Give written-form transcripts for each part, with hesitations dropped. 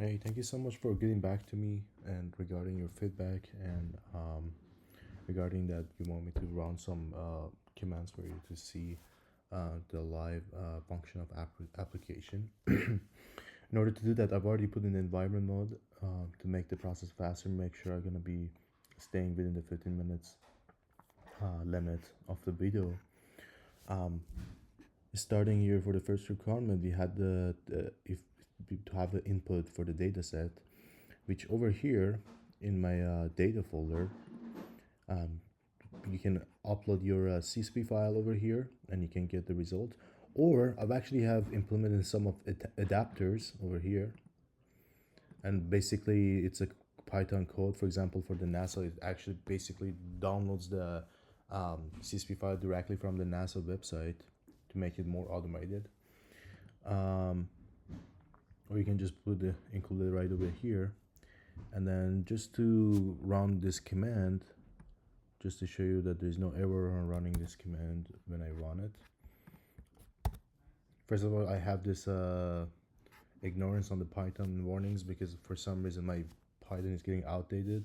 Hey, thank you so much for getting back to me and regarding your feedback and regarding that you want me to run some commands for you to see the live function of application. In order to do that, I've already put in environment mode to make the process faster, make sure I'm gonna be staying within the 15 minutes limit of the video. Um, Starting here for the first requirement, we had the if to have the input for the data set, which over here in my data folder, um, you can upload your CSV file over here and you can get the result. Or I've actually have implemented some of adapters over here, and basically it's a Python code. For example, for the NASA, it actually basically downloads the CSV file directly from the NASA website to make it more automated. Um, or you can just put the include it right over here, and then just to run this command, just to show you that there's no error on running this command when I run it. First of all, I have this ignorance on the Python warnings because for some reason my Python is getting outdated,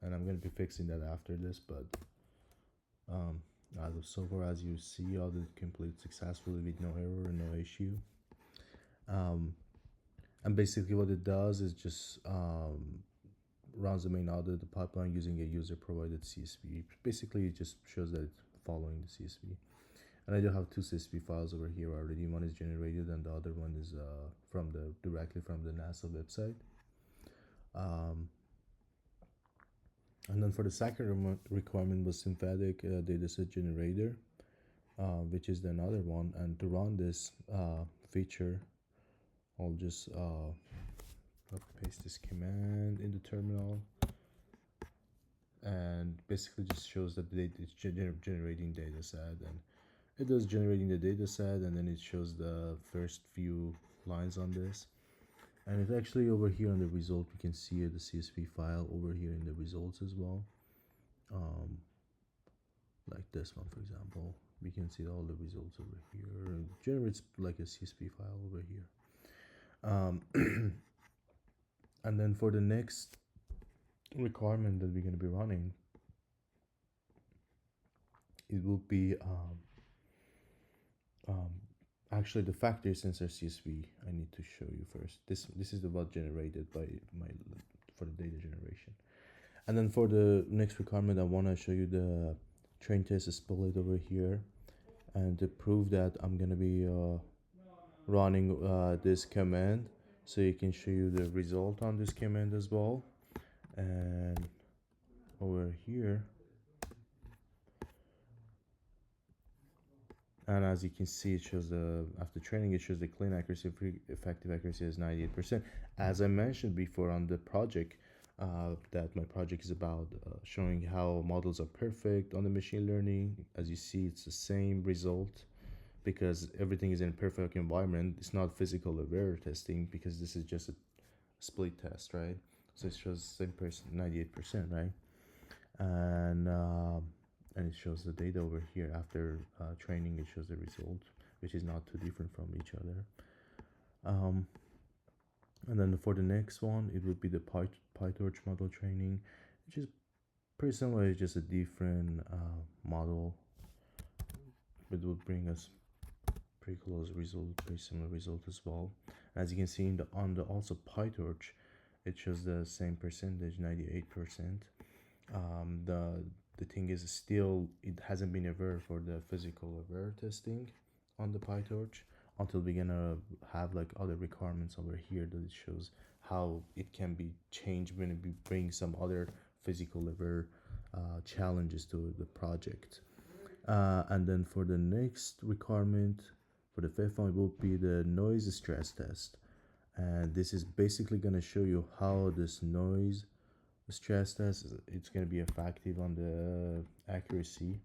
and I'm going to be fixing that after this. But so far as you see, all the complete successfully with no error and no issue. And basically what it does is just runs the main audit the pipeline using a user provided CSV. Basically, it just shows that it's following the CSV. And I do have two CSV files over here already. One is generated, and the other one is from the directly from the NASA website. And then for the second requirement was synthetic dataset generator, which is another one. And to run this feature, I'll just paste this command in the terminal, and basically just shows that it's generating data set, and it does generating the data set, and then it shows the first few lines on this. And it's actually over here on the result, we can see the CSV file over here in the results as well. Like this one, for example, we can see all the results over here. It generates like a CSV file over here. And then for the next requirement that we're going to be running, it will be actually the factory sensor CSV. I need to show you first. This is the what generated by my for the data generation. And then for the next requirement, I want to show you the train test split over here, and to prove that I'm gonna be running this command, so you can show you the result on this command as well. And over here, and as you can see, it shows the after training, it shows the clean accuracy, free effective accuracy is 98%. As I mentioned before on the project, that my project is about showing how models are perfect on the machine learning. As you see, it's the same result because everything is in a perfect environment. It's not physical error testing because this is just a split test, right? So it shows same person 98%, right? And and it shows the data over here after training. It shows the result, which is not too different from each other. And then for the next one, it would be the PyTorch model training, which is pretty similar. It's just a different model, but it would bring us pretty close result, pretty similar result as well. As you can see in the on the also PyTorch, it shows the same percentage, 98%. The thing is still it hasn't been ever for the physical error testing on the PyTorch until we're gonna have like other requirements over here that it shows how it can be changed when we bring some other physical error challenges to the project. And then for the next requirement, for the fifth one, it will be the noise stress test. And this is basically going to show you how this noise stress test it's going to be effective on the accuracy.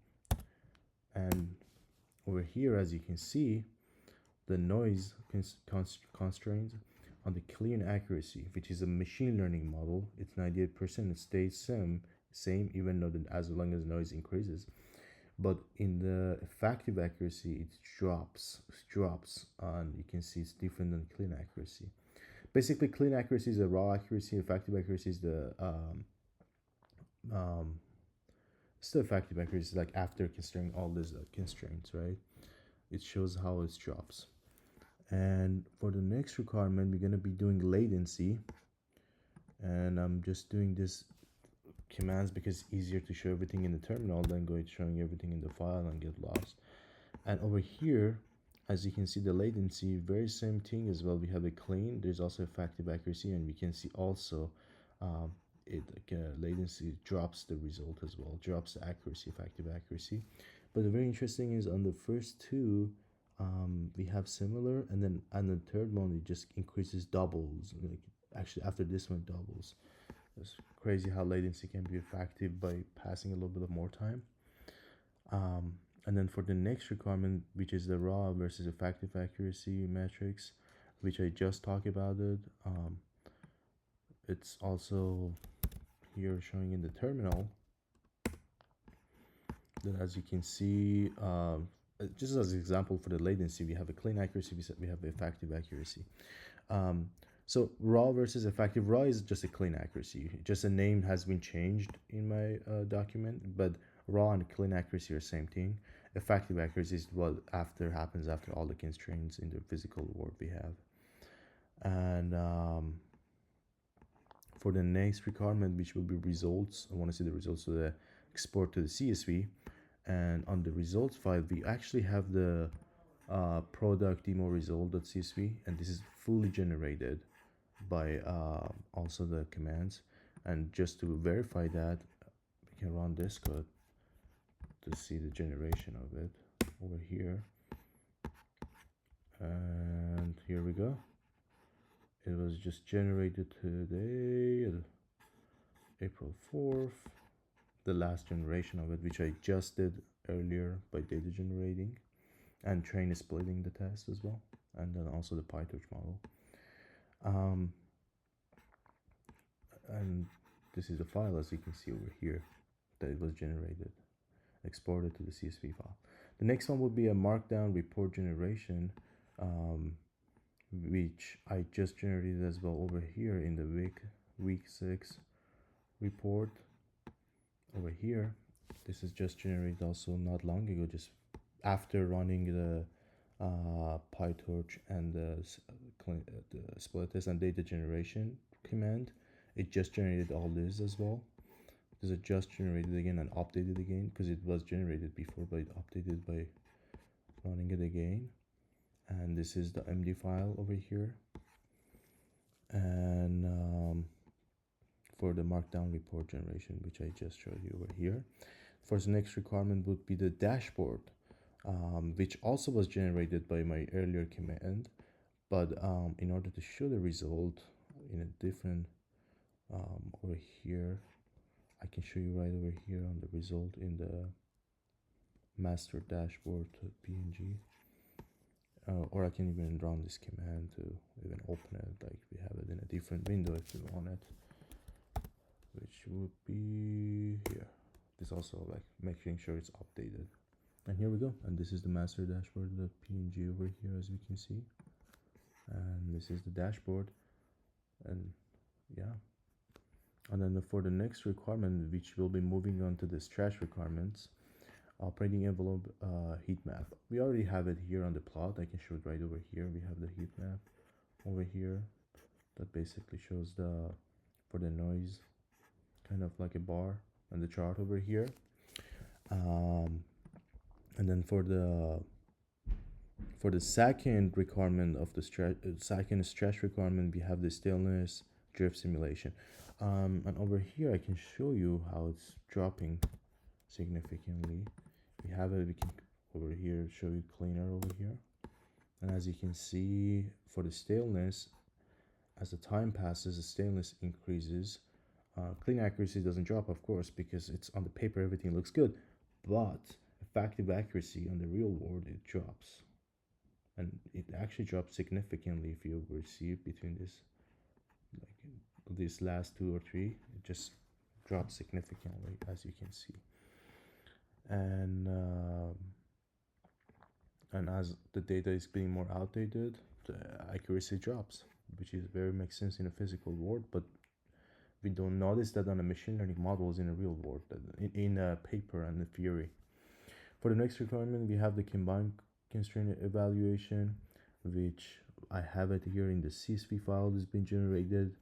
And over here, as you can see, the noise constraint on the clean accuracy, which is a machine learning model, it's 98%. It stays same even though as long as noise increases. But in the effective accuracy, it drops, and you can see it's different than clean accuracy. Basically, clean accuracy is the raw accuracy, effective accuracy is the um, still effective accuracy, like after considering all these constraints, right? It shows how it drops. And for the next requirement, we're going to be doing latency, and I'm just doing this commands because it's easier to show everything in the terminal than going showing everything in the file and get lost. And over here, as you can see, the latency, very same thing as well. We have a clean, there's also effective accuracy, and we can see also latency drops the result as well, drops the accuracy, effective accuracy. But the very interesting is on the first two, we have similar, and then on the third one it just increases, doubles. Like actually after this one doubles. It's crazy how latency can be effective by passing a little bit of more time. And then for the next requirement, which is the raw versus effective accuracy metrics, which I just talked about it, it's also here showing in the terminal. Then as you can see, just as an example for the latency, we have a clean accuracy, we have effective accuracy. So raw versus effective, raw is just a clean accuracy. Just a name has been changed in my document, but raw and clean accuracy are same thing. Effective accuracy is what happens after all the constraints in the physical world we have. And for the next requirement, which will be results, I want to see the results of the export to the CSV. And on the results file, we actually have the product demo result.csv, and this is fully generated by also the commands. And just to verify that, we can run this code to see the generation of it over here. And here we go. It was just generated today, April 4th, the last generation of it, which I just did earlier by data generating and train splitting the test as well, and then also the PyTorch model. And this is the file, as you can see over here, that it was generated, exported to the CSV file. The next one will be a markdown report generation, which I just generated as well over here in the week 6 report over here. This is just generated also not long ago, just after running the PyTorch and the split test and data generation command. It just generated all this as well. This is just generated again and updated again, because it was generated before, but it updated by running it again. And this is the MD file over here. And for the markdown report generation, which I just showed you over here. For the next requirement would be the dashboard, which also was generated by my earlier command. But in order to show the result in a different, over here, I can show you right over here on the result in the master dashboard PNG. Or I can even run this command to even open it, like we have it in a different window if you want it, which would be here. This also like making sure it's updated. And here we go. And this is the master dashboard, the PNG over here, as we can see. And this is the dashboard. And yeah. And then for the next requirement, which will be moving on to the stretch requirements, operating envelope heat map. We already have it here on the plot. I can show it right over here. We have the heat map over here that basically shows for the noise, kind of like a bar on the chart over here. And then for the second requirement of the second stretch requirement, we have the staleness drift simulation. And over here, I can show you how it's dropping significantly. We have it, we can over here show you cleaner over here. And as you can see, for the staleness, as the time passes, the staleness increases. Clean accuracy doesn't drop, of course, because it's on the paper, everything looks good. But effective accuracy on the real world, it drops. And it actually drops significantly if you ever see it between this, like these last 2 or 3, it just drops significantly, as you can see. And as the data is being more outdated, the accuracy drops. which is very makes sense in a physical world, but we don't notice that on a machine learning models in a real world, in a paper and the theory. For the next requirement, we have the combined constraint evaluation, which I have it here in the CSV file that's been generated.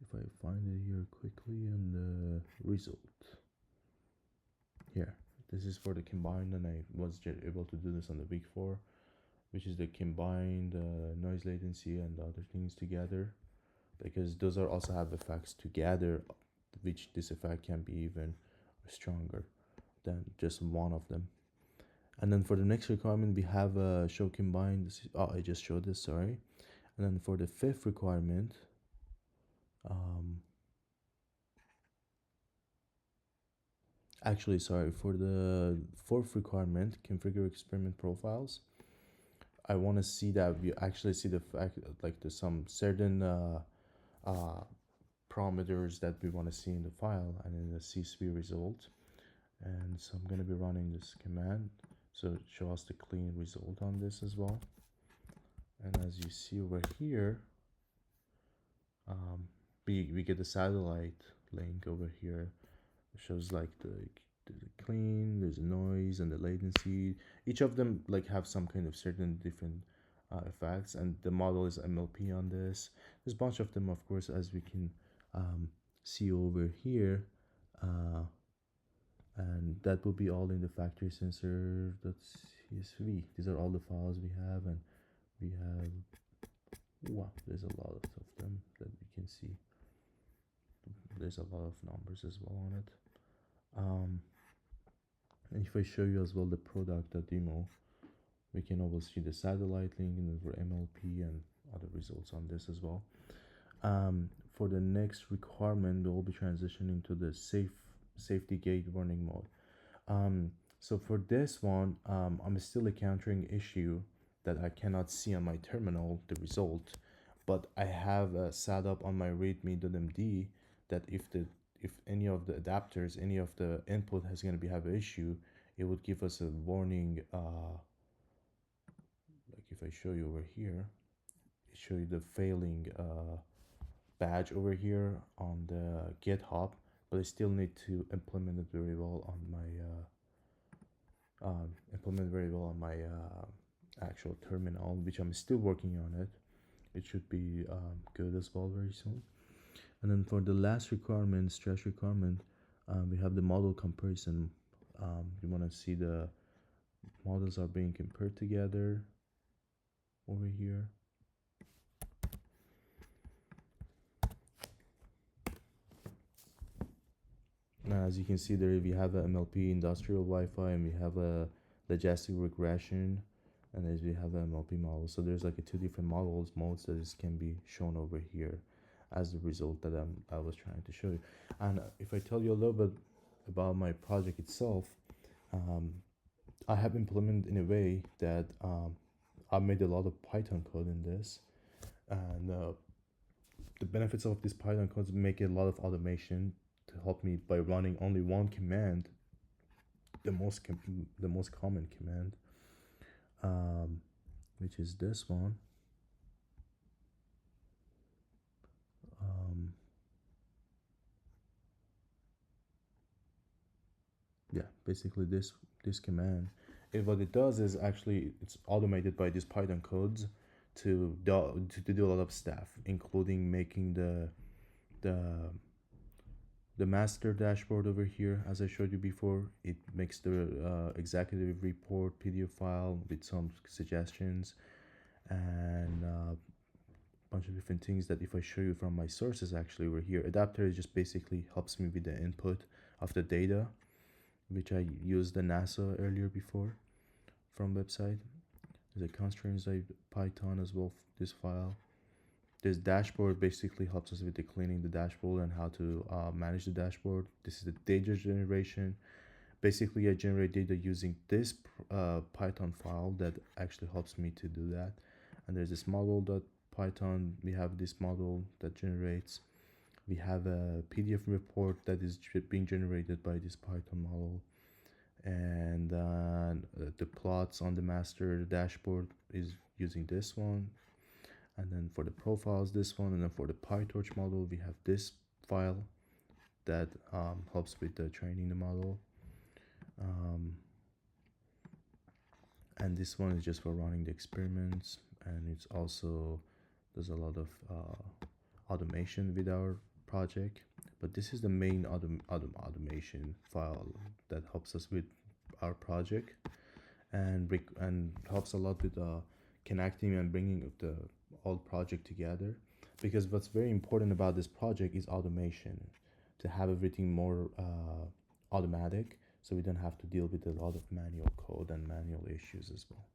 If I find it here quickly in the result. Here, this is for the combined, and I was able to do this on the week 4, which is the combined noise latency and other things together, because those are also have effects together, which this effect can be even stronger than just one of them. And then for the next requirement, we have a show combined. Oh, I just showed this, sorry. And then for the 5th requirement, actually, sorry, for the 4th requirement, configure experiment profiles, I want to see that we actually see the fact, like there's some certain parameters that we want to see in the file and in the CSV result. And so I'm going to be running this command, so it show us the clean result on this as well. And as you see over here, we get the satellite link over here. It shows like the clean, there's a noise and the latency. Each of them like have some kind of certain different effects, and the model is MLP on this. There's a bunch of them, of course, as we can see over here, and that will be all in the factory sensor.csv. These are all the files we have, and we have, wow, there's a lot of them that we can see. There's a lot of numbers as well on it. And if I show you as well the product.demo, we can always see the satellite link and for MLP and other results on this as well. For the next requirement, we'll be transitioning to the safety gate warning mode. So for this one, I'm still encountering issue that I cannot see on my terminal the result, but I have set up on my readme.md that if any of the adapters, any of the input has going to have an issue, it would give us a warning. Like if I show you over here, it show you the failing badge over here on the GitHub, but I still need to implement it very well on my actual terminal, which I'm still working on it. It should be good as well very soon. And then for the last requirement, stress requirement, we have the model comparison. You want to see the models are being compared together over here. Now, as you can see there, we have a MLP industrial Wi-Fi, and we have a logistic regression, and as we have a MLP model. So there's like a 2 different modes that can be shown over here as the result that I was trying to show you. And if I tell you a little bit about my project itself, I have implemented in a way that I made a lot of Python code in this, and the benefits of this Python code make a lot of automation to help me by running only one command, the most common command, which is this one. Yeah, basically this command. What it does is actually it's automated by these Python codes to do a lot of stuff, including making the master dashboard over here. As I showed you before, it makes the executive report PDF file with some suggestions and a bunch of different things that if I show you from my sources actually over here. Adapter just basically helps me with the input of the data, which I used the NASA earlier before from website. There's a constraints Python as well, this file. This dashboard basically helps us with the cleaning the dashboard and how to manage the dashboard. This is the data generation. Basically, I generate data using this Python file that actually helps me to do that. And there's this model.python. We have this model that generates. We have a PDF report that is being generated by this Python model. And the plots on the master dashboard is using this one, and then for the profiles this one, and then for the PyTorch model we have this file that helps with the training the model, and this one is just for running the experiments, and it's also does a lot of automation with our project. But this is the main automation file that helps us with our project, and helps a lot with connecting and bringing the whole project together. Because what's very important about this project is automation, to have everything more automatic, so we don't have to deal with a lot of manual code and manual issues as well.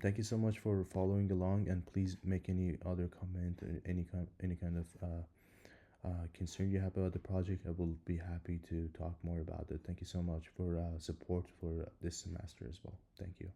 Thank you so much for following along, and please make any other comment or any kind of concern you have about the project. I will be happy to talk more about it. Thank you so much for support for this semester as well. Thank you.